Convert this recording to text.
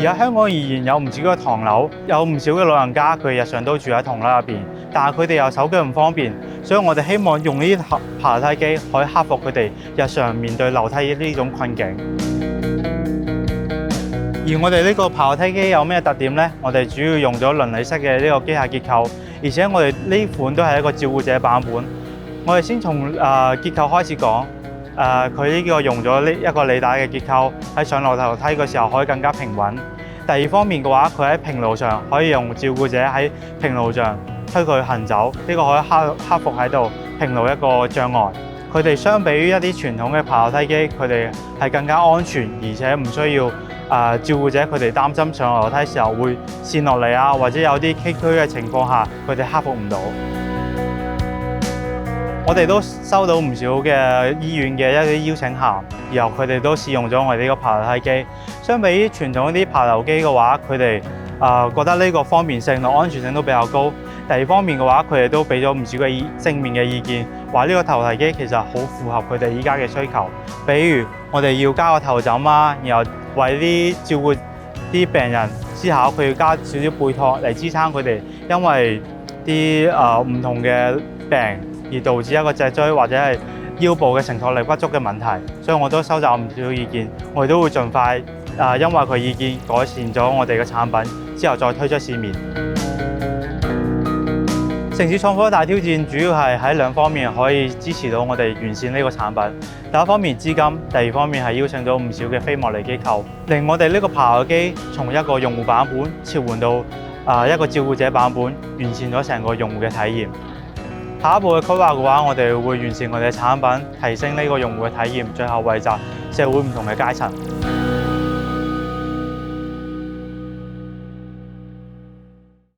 而喺香港而言，有唔少嘅唐樓，有唔少嘅老人家，佢日常都住喺唐樓入邊，但係佢哋又手腳唔方便，所以我哋希望用呢啲爬樓梯機可以克服佢哋日常面對樓梯呢種困境。而我哋呢個爬樓梯機有咩特點呢？我哋主要用咗輪理式嘅呢個機械結構，而且我哋呢款都係一個照顧者版本。我哋先從結構開始講。佢呢個用咗呢一個履帶嘅結構，喺上落樓梯嘅時候可以更加平穩。第二方面嘅話，佢喺平路上可以用照顧者喺平路上推佢行走，呢個可以克服喺度平路一個障礙。佢哋相比於一啲傳統嘅爬樓梯機，佢哋係更加安全，而且唔需要照顧者佢哋擔心上落樓梯時候會跣落嚟啊，或者有啲崎嶇嘅情況下，佢哋克服唔到。我哋都收到唔少嘅醫院嘅一啲邀請函，然後佢哋都試用咗我哋呢個爬樓梯機。相比於傳統啲爬樓機嘅話，佢哋覺得呢個方便性同安全性都比較高。第二方面嘅話，佢哋都俾咗唔少嘅正面嘅意見，話呢個頭提機其實好符合佢哋依家嘅需求。比如我哋要加個頭枕啊，然後為啲照顧啲病人思考，佢要加少少背托嚟支撐佢哋，因為啲唔同嘅病而導致一個脊椎或者係腰部嘅承托力不足嘅問題，所以我都收集唔少意見，我哋都會盡快因為佢意見改善咗我哋嘅產品之後再推出市面。城市創科大挑戰主要係喺兩方面可以支持到我哋完善呢個產品。第一方面資金，第二方面係邀請到唔少嘅非牟利機構，令我哋呢個爬樓機從一個用戶版本切換到一個照顧者版本，完善咗成個用戶嘅體驗。下一步嘅規劃嘅話，我哋會完善我哋嘅產品，提升呢個用戶嘅體驗，最後惠及社會唔同嘅階層。